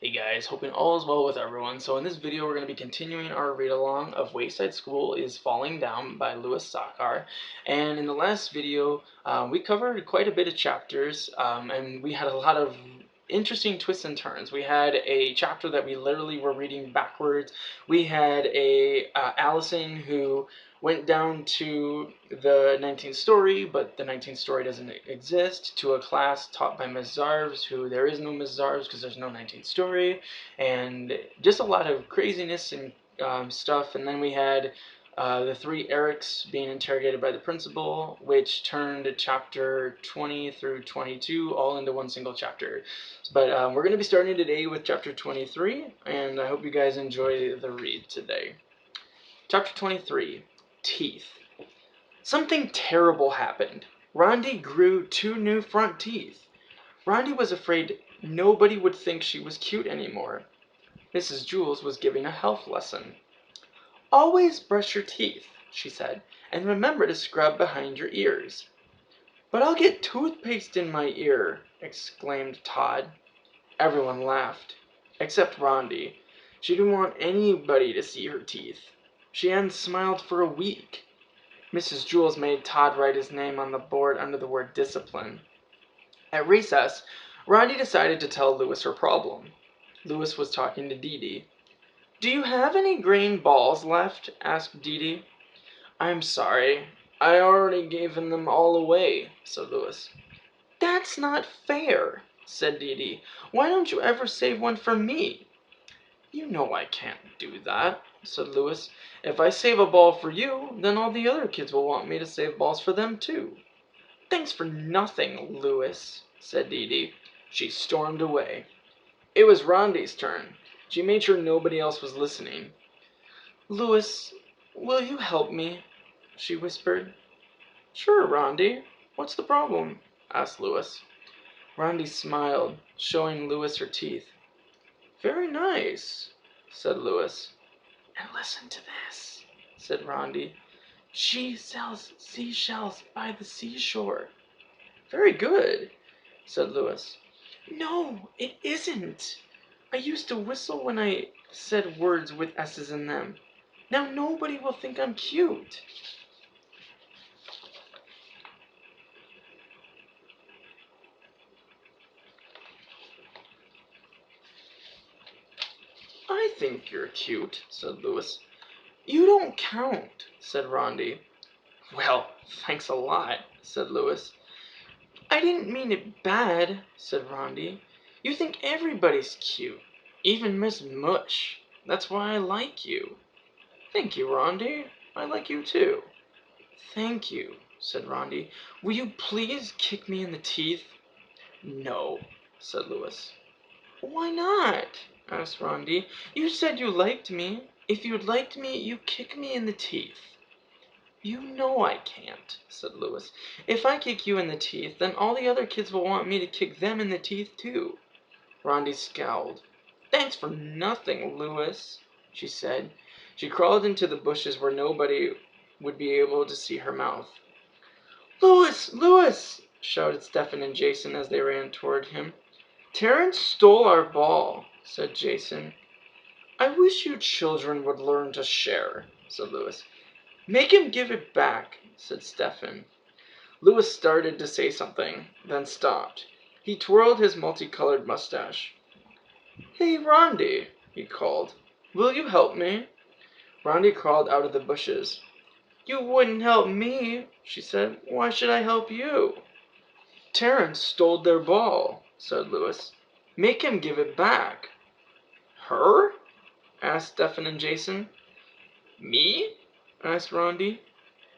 Hey guys, hoping all is well with everyone. So in this video we're going to be continuing our read-along of Wayside School is Falling Down by Louis Sachar. And in the last video we covered quite a bit of chapters and we had a lot of interesting twists and turns. We had a chapter that we literally were reading backwards. We had Allison who went down to the 19th story, but the 19th story doesn't exist, to a class taught by Miss Zarves, who there is no Miss Zarves because there's no 19th story, and just a lot of craziness and stuff. And then we had the three Erics being interrogated by the principal, which turned chapter 20 through 22 all into one single chapter. But we're going to be starting today with chapter 23, and I hope you guys enjoy the read today. Chapter 23. Teeth. Something terrible happened. Rondi grew 2 new front teeth. Rondi was afraid nobody would think she was cute anymore. Mrs. Jules was giving a health lesson. "Always brush your teeth," she said, "and remember to scrub behind your ears." "But I'll get toothpaste in my ear," exclaimed Todd. Everyone laughed, except Rondi. She didn't want anybody to see her teeth. She hadn't smiled for a week. Mrs. Jules made Todd write his name on the board under the word discipline. At recess, Rondi decided to tell Louis her problem. Louis was talking to Dee Dee. "Do you have any green balls left?" asked Dee Dee. "I'm sorry, I already gave them all away," said Louis. "That's not fair," said Dee Dee. "Why don't you ever save one for me?" "You know I can't do that," said Louis. "If I save a ball for you, then all the other kids will want me to save balls for them too." "Thanks for nothing, Louis," said Dee Dee. She stormed away. It was Rondi's turn. She made sure nobody else was listening. "Louis, will you help me?" she whispered. "Sure, Rondi. What's the problem?" asked Louis. Rondi smiled, showing Louis her teeth. "Very nice," said Louis. "And listen to this," said Rondi. "She sells seashells by the seashore." "Very good," said Louis. "No, it isn't. I used to whistle when I said words with S's in them. Now nobody will think I'm cute." "I think you're cute," said Louis. "You don't count," said Rondi. "Well, thanks a lot," said Louis. "I didn't mean it bad," said Rondi. "You think everybody's cute, even Miss Mush. That's why I like you." "Thank you, Rondi. I like you too." "Thank you," said Rondi. "Will you please kick me in the teeth?" "No," said Louis. "Why not?" asked Rondi. "You said you liked me. If you'd liked me, you kick me in the teeth." "You know I can't," said Louis. "If I kick you in the teeth, then all the other kids will want me to kick them in the teeth too." Rondi scowled. "Thanks for nothing, Louis," she said. She crawled into the bushes where nobody would be able to see her mouth. "Louis! Louis!" shouted Stephen and Jason as they ran toward him. "Terrence stole our ball," said Jason. "I wish you children would learn to share," said Louis. "Make him give it back," said Stephen. Louis started to say something, then stopped. He twirled his multicolored mustache. "Hey, Rondi," he called. "Will you help me?" Rondi crawled out of the bushes. "You wouldn't help me," she said. "Why should I help you?" "Terrence stole their ball," said Louis. "Make him give it back." "Her?" asked Stephen and Jason. "Me?" asked Rondi.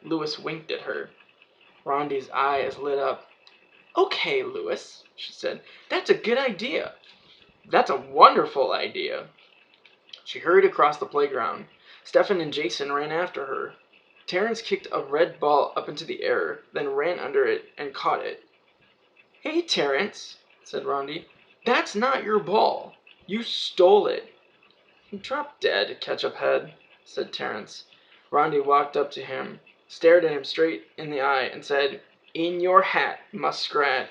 Louis winked at her. Rondi's eyes lit up. "Okay, Louis," she said. "That's a good idea. That's a wonderful idea." She hurried across the playground. Stephen and Jason ran after her. Terrence kicked a red ball up into the air, then ran under it and caught it. "Hey, Terrence," said Rondi. "That's not your ball. You stole it." "Drop dead, Ketchup Head," said Terrence. Rondi walked up to him, stared at him straight in the eye, and said, "In your hat, Muskrat."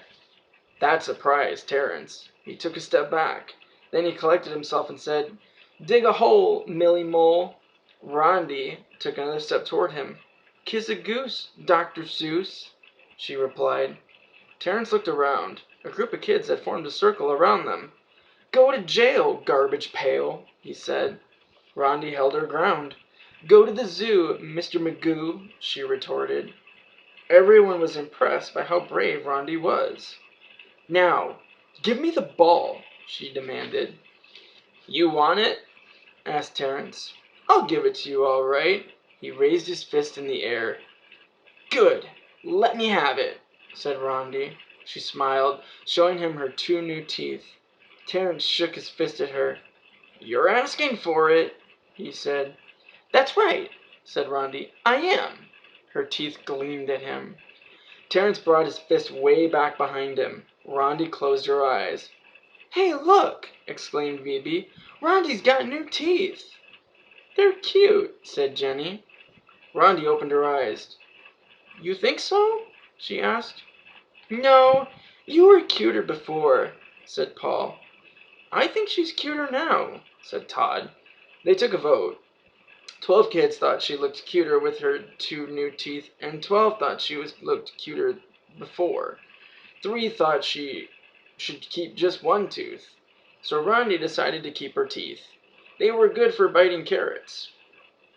That surprised Terrence. He took a step back. Then he collected himself and said, "Dig a hole, Millie Mole." Rondi took another step toward him. "Kiss a goose, Dr. Seuss," she replied. Terence looked around. A group of kids had formed a circle around them. "Go to jail, garbage pail," he said. Rondi held her ground. "Go to the zoo, Mr. Magoo," she retorted. Everyone was impressed by how brave Rondi was. "Now, give me the ball," she demanded. "You want it?" asked Terence. "I'll give it to you all right." He raised his fist in the air. "Good! Let me have it," said Rondi. She smiled, showing him her 2 new teeth. Terence shook his fist at her. "You're asking for it," he said. "That's right," said Rondi. "I am." Her teeth gleamed at him. Terence brought his fist way back behind him. Rondi closed her eyes. "Hey, look!" exclaimed Phoebe. "Rondi's got new teeth." "They're cute," said Jenny. Rondi opened her eyes. "You think so?" she asked. "No, you were cuter before," said Paul. "I think she's cuter now," said Todd. They took a vote. 12 kids thought she looked cuter with her 2 new teeth, and 12 thought she looked cuter before. 3 thought she should keep just 1 tooth. So Rondi decided to keep her teeth. They were good for biting carrots.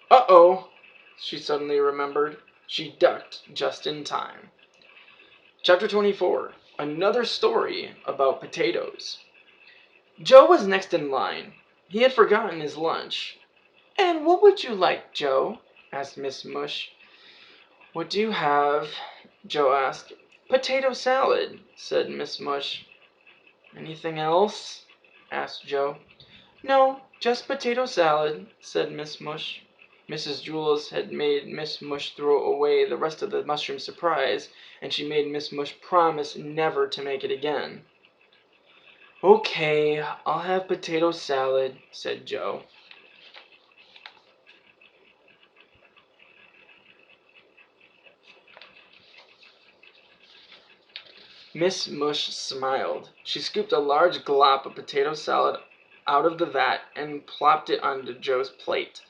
Uh-oh, she suddenly remembered. She ducked just in time. Chapter 24, another story about potatoes. Joe was next in line. He had forgotten his lunch. "And what would you like, Joe?" asked Miss Mush. "What do you have?" Joe asked. "Potato salad," said Miss Mush. "Anything else?" asked Joe. "No, just potato salad," said Miss Mush. Mrs. Jules had made Miss Mush throw away the rest of the mushroom surprise, and she made Miss Mush promise never to make it again. "Okay, I'll have potato salad," said Joe. Miss Mush smiled. She scooped a large glop of potato salad out of the vat and plopped it onto Joe's plate.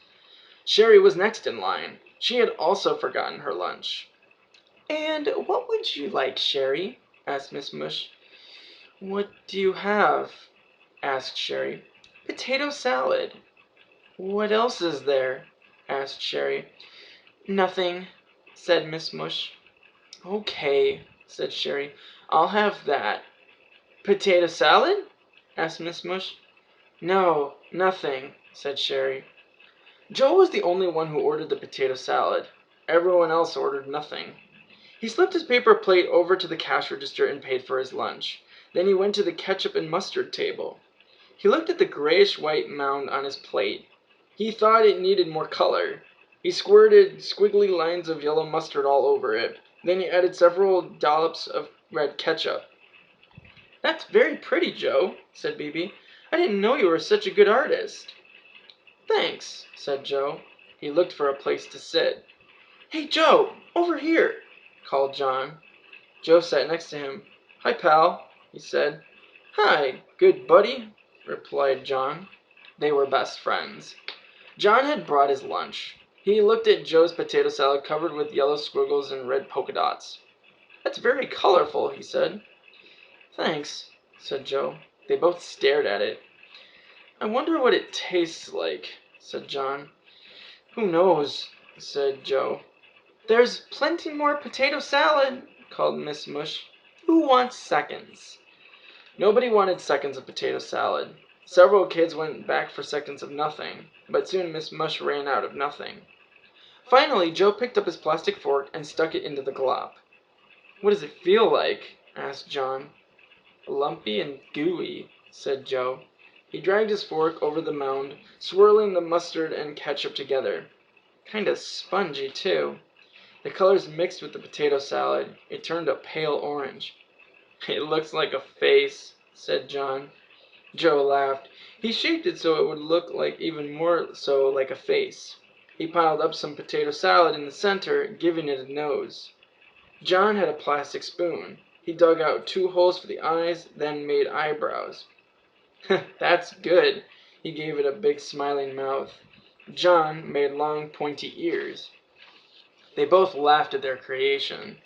Sherry was next in line. She had also forgotten her lunch. "And what would you like, Sherry?" asked Miss Mush. "What do you have?" asked Sherry. "Potato salad." "What else is there?" asked Sherry. "Nothing," said Miss Mush. "Okay," said Sherry. "I'll have that." "Potato salad?" asked Miss Mush. "No, nothing," said Sherry. Joe was the only one who ordered the potato salad. Everyone else ordered nothing. He slipped his paper plate over to the cash register and paid for his lunch. Then he went to the ketchup and mustard table. He looked at the grayish-white mound on his plate. He thought it needed more color. He squirted squiggly lines of yellow mustard all over it. Then he added several dollops of red ketchup. "That's very pretty, Joe," said Bebe. "I didn't know you were such a good artist." "Thanks," said Joe. He looked for a place to sit. "Hey, Joe, over here," called John. Joe sat next to him. "Hi, pal," he said. "Hi, good buddy," replied John. They were best friends. John had brought his lunch. He looked at Joe's potato salad covered with yellow squiggles and red polka dots. "That's very colorful," he said. "Thanks," said Joe. They both stared at it. "I wonder what it tastes like," said John. "Who knows?" said Joe. "There's plenty more potato salad," called Miss Mush. "Who wants seconds?" Nobody wanted seconds of potato salad. Several kids went back for seconds of nothing, but soon Miss Mush ran out of nothing. Finally, Joe picked up his plastic fork and stuck it into the glop. "What does it feel like?" asked John. "Lumpy and gooey," said Joe. He dragged his fork over the mound, swirling the mustard and ketchup together. "Kinda spongy, too." The colors mixed with the potato salad. It turned a pale orange. "It looks like a face," said John. Joe laughed. He shaped it so it would look like even more so like a face. He piled up some potato salad in the center, giving it a nose. John had a plastic spoon. He dug out 2 holes for the eyes, then made eyebrows. That's good. He gave it a big smiling mouth. John made long pointy ears. They both laughed at their creation.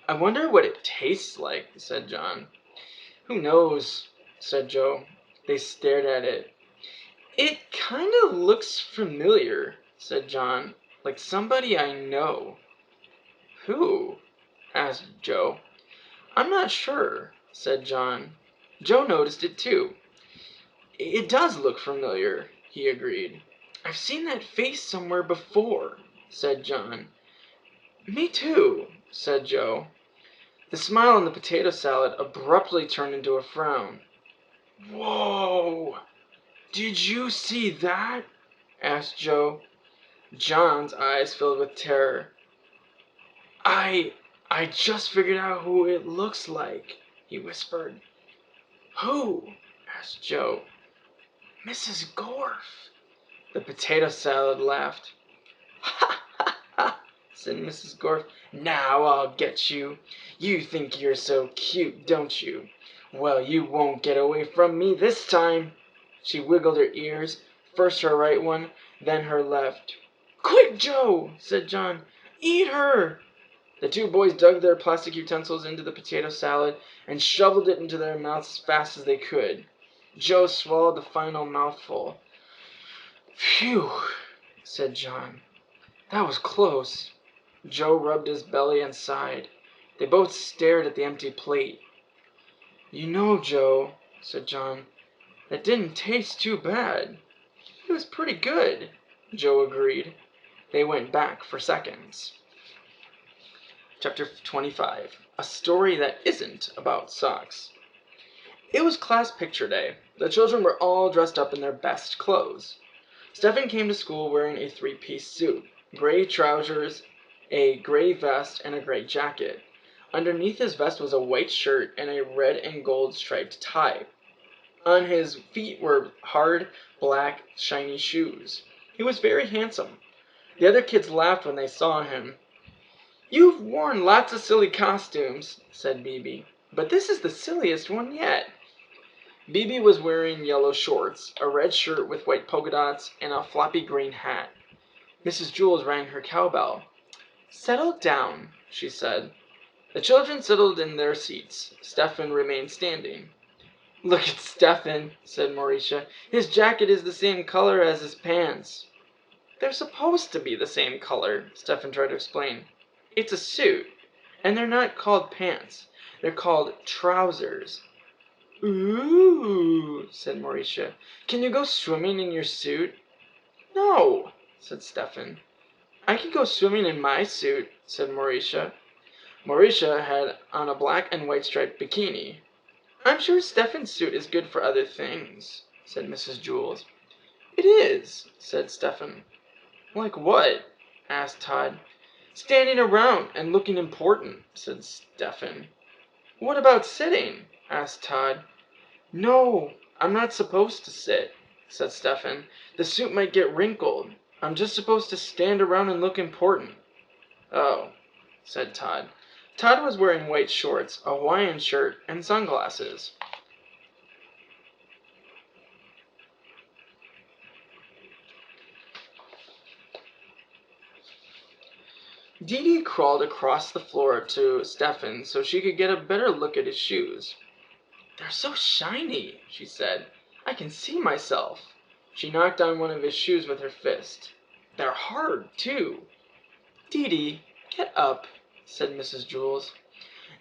I wonder what it tastes like, said John. Who knows, said Joe. They stared at it. It kind of looks familiar, said John, like somebody I know. Who? Asked Joe. I'm not sure, said John. Joe noticed it too. It does look familiar, he agreed. I've seen that face somewhere before, said John. Me too, said Joe. The smile on the potato salad abruptly turned into a frown. Whoa! Did you see that? Asked Joe. John's eyes filled with terror. I just figured out who it looks like, he whispered. Who? Asked Joe. Mrs. Gorf. The potato salad laughed. Ha ha ha, said Mrs. Gorf. Now I'll get you. You think you're so cute, don't you? Well, you won't get away from me this time. She wiggled her ears, first her right one, then her left. Quick, Joe, said John. Eat her. The two boys dug their plastic utensils into the potato salad and shoveled it into their mouths as fast as they could. Joe swallowed the final mouthful. Phew, said John. That was close. Joe rubbed his belly and sighed. They both stared at the empty plate. You know, Joe, said John, that didn't taste too bad. It was pretty good, Joe agreed. They went back for seconds. Chapter 25. A story that isn't about socks. It was class picture day. The children were all dressed up in their best clothes. Stephen came to school wearing a three-piece suit, gray trousers, a gray vest, and a gray jacket. Underneath his vest was a white shirt and a red and gold striped tie. On his feet were hard, black, shiny shoes. He was very handsome. The other kids laughed when they saw him. You've worn lots of silly costumes, said Bibi, but this is the silliest one yet. Bibi was wearing yellow shorts, a red shirt with white polka dots, and a floppy green hat. Mrs. Jules rang her cowbell. Settle down, she said. The children settled in their seats. Stephen remained standing. Look at Stephen, said Mauricia. His jacket is the same color as his pants. They're supposed to be the same color, Stephen tried to explain. It's a suit, and they're not called pants. They're called trousers. Ooh, said Mauricia. Can you go swimming in your suit? No, said Stephen. I can go swimming in my suit, said Mauricia. Mauricia had on a black and white striped bikini. I'm sure Stephen's suit is good for other things, said Mrs. Jules. It is, said Stephen. Like what? Asked Todd. Standing around and looking important, said Stephen. What about sitting? Asked Todd. No, I'm not supposed to sit, said Stephen. The suit might get wrinkled. I'm just supposed to stand around and look important. Oh, said Todd. Todd was wearing white shorts, a Hawaiian shirt, and sunglasses. Dee Dee crawled across the floor to Stephen so she could get a better look at his shoes. They're so shiny, she said. I can see myself. She knocked on one of his shoes with her fist. They're hard, too. Dee Dee, get up, said Mrs. Jules.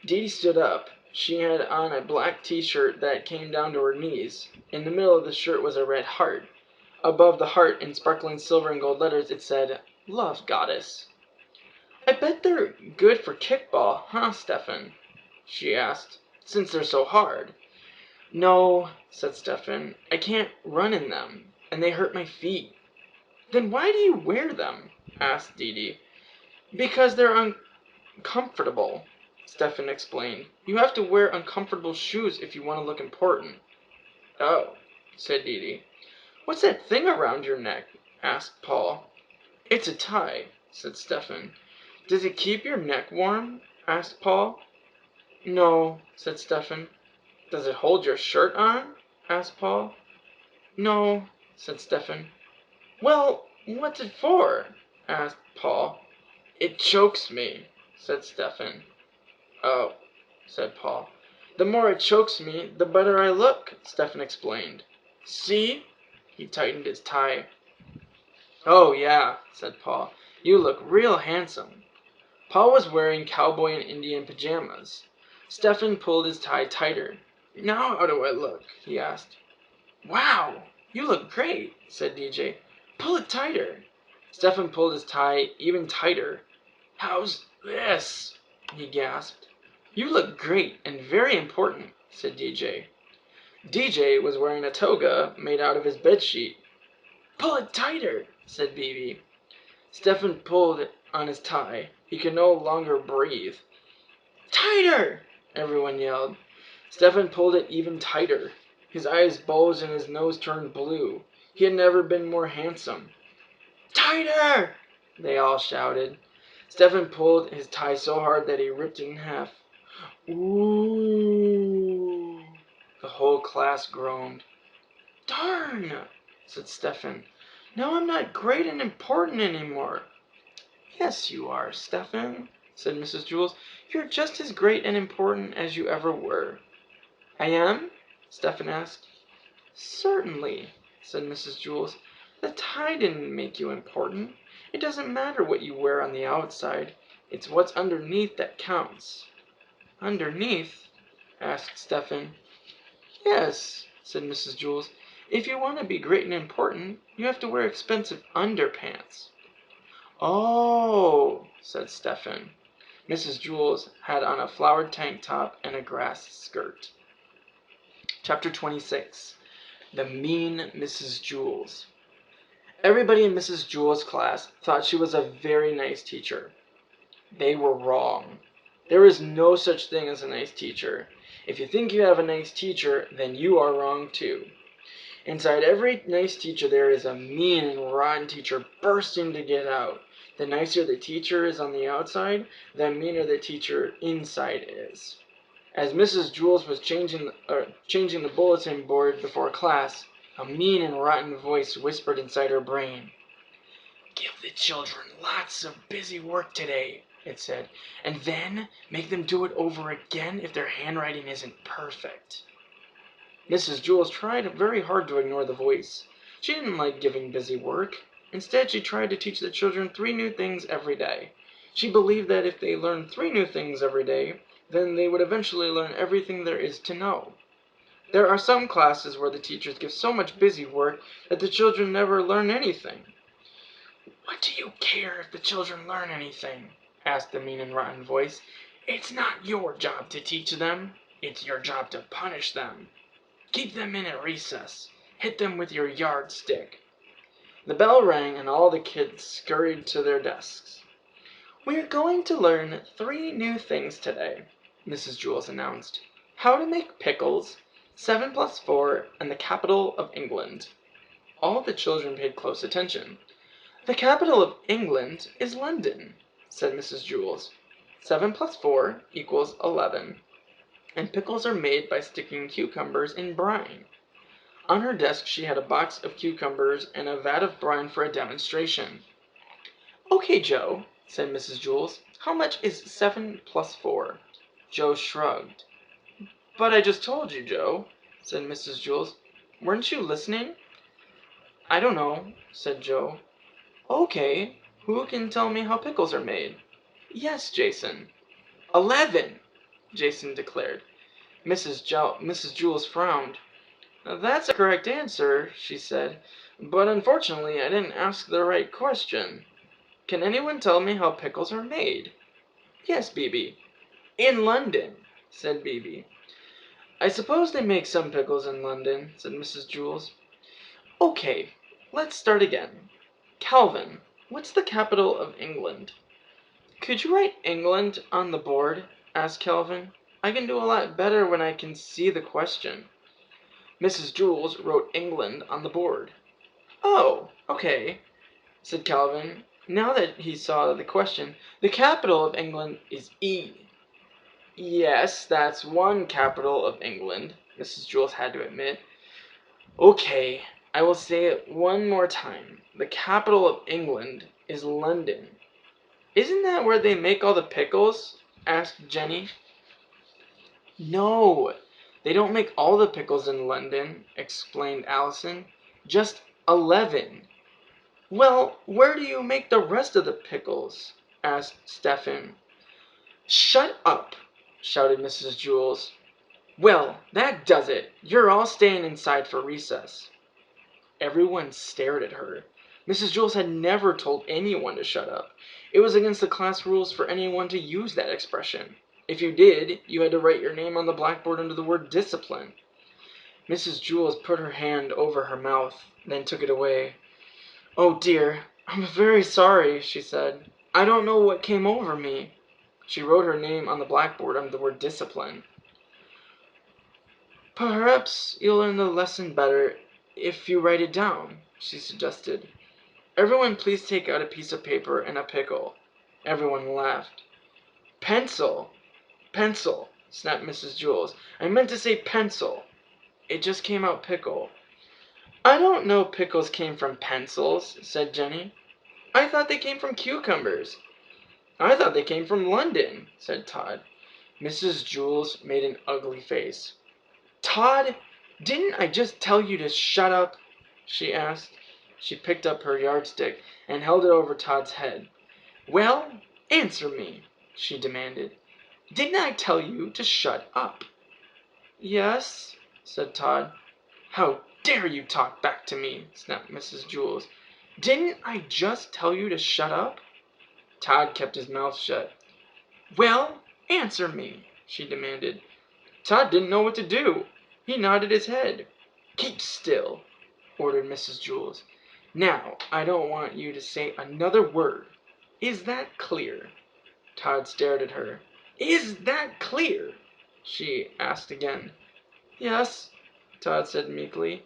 Dee Dee stood up. She had on a black t-shirt that came down to her knees. In the middle of the shirt was a red heart. Above the heart, in sparkling silver and gold letters, it said, Love Goddess. I bet they're good for kickball, huh, Stephen? She asked, since they're so hard. No, said Stephen, I can't run in them, and they hurt my feet. Then why do you wear them? Asked Dee Dee. Because they're uncomfortable, Stephen explained. You have to wear uncomfortable shoes if you want to look important. Oh, said Dee Dee. What's that thing around your neck? Asked Paul. It's a tie, said Stephen. Does it keep your neck warm? Asked Paul. No, said Stephen. Does it hold your shirt on? asked Paul. "No," said Stefan. "Well, what's it for?" asked Paul. "It chokes me," said Stefan. "Oh," said Paul. "The more it chokes me, the better I look," Stefan explained. "See?" He tightened his tie. "Oh, yeah," said Paul. "You look real handsome." Paul was wearing cowboy and Indian pajamas. Stefan pulled his tie tighter. "Now how do I look?" he asked. "Wow, you look great," said DJ. "Pull it tighter." Stefan pulled his tie even tighter. "How's this?" he gasped. "You look great and very important," said DJ. DJ was wearing a toga made out of his bedsheet. "Pull it tighter," said BB. Stefan pulled on his tie. He could no longer breathe. "Tighter!" everyone yelled. Stefan pulled it even tighter. His eyes bulged and his nose turned blue. He had never been more handsome. "Tighter!" they all shouted. Stefan pulled his tie so hard that he ripped it in half. "Ooh!" The whole class groaned. "Darn!" said Stefan. "Now I'm not great and important anymore." "Yes, you are, Stefan," said Mrs. Jules. "You're just as great and important as you ever were." "I am?" Stefan asked. "Certainly," said Mrs. Jules. "The tie didn't make you important. It doesn't matter what you wear on the outside. It's what's underneath that counts." "Underneath?" asked Stefan. "Yes," said Mrs. Jules. "If you want to be great and important, you have to wear expensive underpants." "Oh," said Stefan. Mrs. Jules had on a flowered tank top and a grass skirt. Chapter 26. The Mean Mrs. Jules. Everybody in Mrs. Jules' class thought she was a very nice teacher. They were wrong. There is no such thing as a nice teacher. If you think you have a nice teacher, then you are wrong too. Inside every nice teacher there is a mean and rotten teacher bursting to get out. The nicer the teacher is on the outside, the meaner the teacher inside is. As Mrs. Jules was changing the bulletin board before class, a mean and rotten voice whispered inside her brain. "Give the children lots of busy work today," it said, "and then make them do it over again if their handwriting isn't perfect." Mrs. Jules tried very hard to ignore the voice. She didn't like giving busy work. Instead, she tried to teach the children 3 new things every day. She believed that if they learned 3 new things every day, then they would eventually learn everything there is to know. There are some classes where the teachers give so much busy work that the children never learn anything. "What do you care if the children learn anything?" asked the mean and rotten voice. "It's not your job to teach them. It's your job to punish them. Keep them in at recess. Hit them with your yardstick." The bell rang and all the kids scurried to their desks. "We're going to learn 3 new things today," Mrs. Jules announced. "How to make pickles, 7 plus 4, and the capital of England." All the children paid close attention. "The capital of England is London," said Mrs. Jules. 7 plus 4 equals 11. And pickles are made by sticking cucumbers in brine. On her desk she had a box of cucumbers and a vat of brine for a demonstration. "Okay, Joe," said Mrs. Jules. "How much is 7 plus 4? Joe shrugged. "But I just told you, Joe," said Mrs. Jules. "Weren't you listening?" "I don't know," said Joe. "Okay, who can tell me how pickles are made?" "Yes, Jason." 11, Jason declared. Mrs. Jules frowned. "That's a correct answer," she said, "but unfortunately I didn't ask the right question. Can anyone tell me how pickles are made?" "Yes, BB." "In London," said BB. "I suppose they make some pickles in London," said Mrs. Jules. "Okay, let's start again. Calvin, what's the capital of England?" "Could you write England on the board?" asked Calvin. "I can do a lot better when I can see the question." Mrs. Jules wrote England on the board. "Oh, okay," said Calvin. Now that he saw the question, "The capital of England is E." "Yes, that's one capital of England," Mrs. Jules had to admit. Okay, I will say it one more time. The capital of England is London. Isn't that where they make all the pickles? Asked Jenny. No, they don't make all the pickles in London, explained Allison. Just 11. Well, where do you make the rest of the pickles? Asked Stephen. Shut up, shouted Mrs. Jules. Well, that does it. You're all staying inside for recess. Everyone stared at her. Mrs. Jules had never told anyone to shut up. It was against the class rules for anyone to use that expression. If you did, you had to write your name on the blackboard under the word discipline. Mrs. Jules put her hand over her mouth, then took it away. Oh dear, I'm very sorry, she said. I don't know what came over me. She wrote her name on the blackboard under the word discipline. Perhaps you'll learn the lesson better if you write it down, she suggested. Everyone please take out a piece of paper and a pickle. Everyone laughed. Pencil! Pencil! Snapped Mrs. Jules. I meant to say pencil. It just came out pickle. I don't know pickles came from pencils, said Jenny. I thought they came from cucumbers. I thought they came from London, said Todd. Mrs. Jules made an ugly face. Todd, didn't I just tell you to shut up? She asked. She picked up her yardstick and held it over Todd's head. Well, answer me, she demanded. Didn't I tell you to shut up? Yes, said Todd. How dare you talk back to me, snapped Mrs. Jules. Didn't I just tell you to shut up? Todd kept his mouth shut. Well, answer me, she demanded. Todd didn't know what to do. He nodded his head. Keep still, ordered Mrs. Jules. Now, I don't want you to say another word. Is that clear? Todd stared at her. Is that clear? She asked again. Yes, Todd said meekly.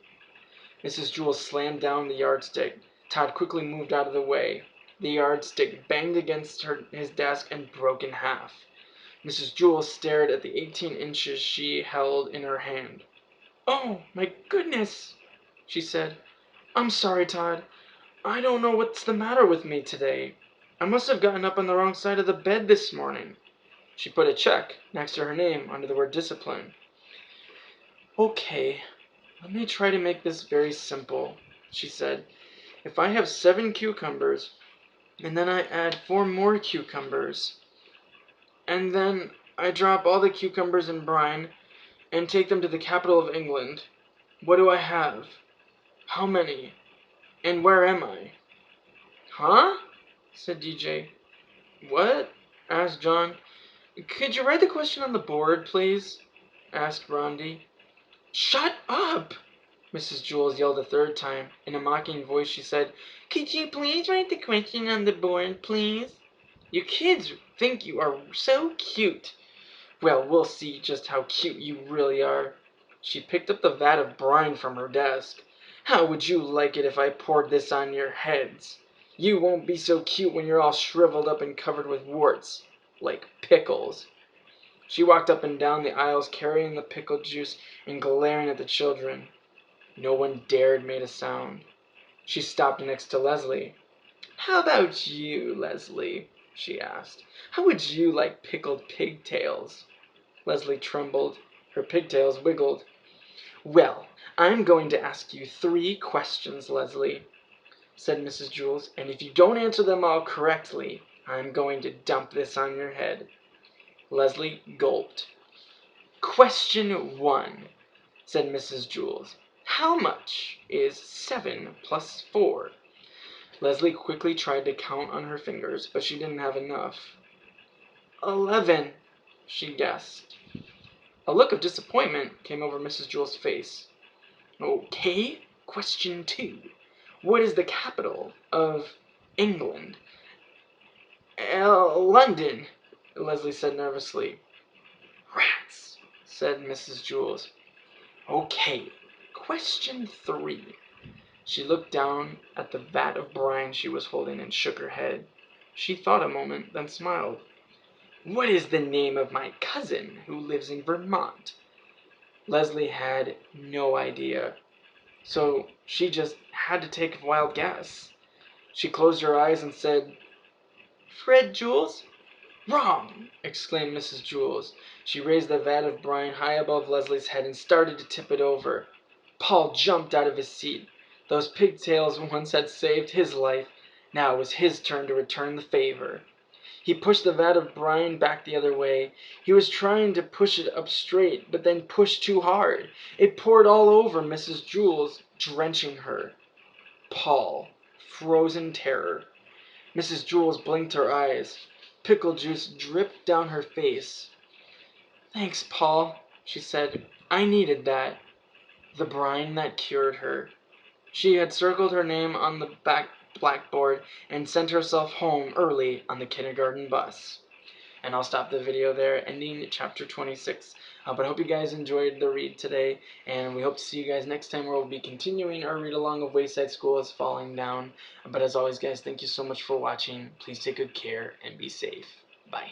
Mrs. Jules slammed down the yardstick. Todd quickly moved out of the way. The yardstick banged against his desk and broke in half. Mrs. Jules stared at the 18 inches she held in her hand. Oh, my goodness, she said. I'm sorry, Todd. I don't know what's the matter with me today. I must have gotten up on the wrong side of the bed this morning. She put a check next to her name under the word discipline. Okay, let me try to make this very simple, she said. If I have 7 cucumbers, and then I add 4 more cucumbers, and then I drop all the cucumbers in brine and take them to the capital of England, what do I have? How many? And where am I? Huh? Said DJ. What? Asked John. Could you write the question on the board, please? Asked Rondi. Shut up! Mrs. Jules yelled a third time. In a mocking voice she said, Could you please write the question on the board, please? You kids think you are so cute. Well, we'll see just how cute you really are. She picked up the vat of brine from her desk. How would you like it if I poured this on your heads? You won't be so cute when you're all shriveled up and covered with warts. Like pickles. She walked up and down the aisles carrying the pickle juice and glaring at the children. No one dared make a sound. She stopped next to Leslie. How about you, Leslie? She asked. How would you like pickled pigtails? Leslie trembled. Her pigtails wiggled. Well, I'm going to ask you 3 questions, Leslie, said Mrs. Jules, and if you don't answer them all correctly, I'm going to dump this on your head. Leslie gulped. Question 1, said Mrs. Jules. How much is 7 plus 4? Leslie quickly tried to count on her fingers, but she didn't have enough. 11, she guessed. A look of disappointment came over Mrs. Jules' face. Okay, question 2. What is the capital of England? London, Leslie said nervously. Rats, said Mrs. Jules. Okay, question 3. She looked down at the vat of brine she was holding and shook her head. She thought a moment, then smiled. What is the name of my cousin who lives in Vermont? Leslie had no idea. so she just had to take a wild guess. She closed her eyes and said, "Fred Jules?" "Wrong!" exclaimed Mrs. Jules. She raised the vat of brine high above Leslie's head and started to tip it over. Paul jumped out of his seat. Those pigtails once had saved his life. Now it was his turn to return the favor. He pushed the vat of brine back the other way. He was trying to push it up straight, but then pushed too hard. It poured all over Mrs. Jules, drenching her. Paul froze in terror. Mrs. Jules blinked her eyes. Pickle juice dripped down her face. "Thanks, Paul," she said. "I needed that." The brine that cured her. She had circled her name on the back blackboard and sent herself home early on the kindergarten bus. And I'll stop the video there, ending chapter 26. But I hope you guys enjoyed the read today, and we hope to see you guys next time where we'll be continuing our read-along of Wayside School is Falling Down. But as always, guys, thank you so much for watching. Please take good care and be safe. Bye.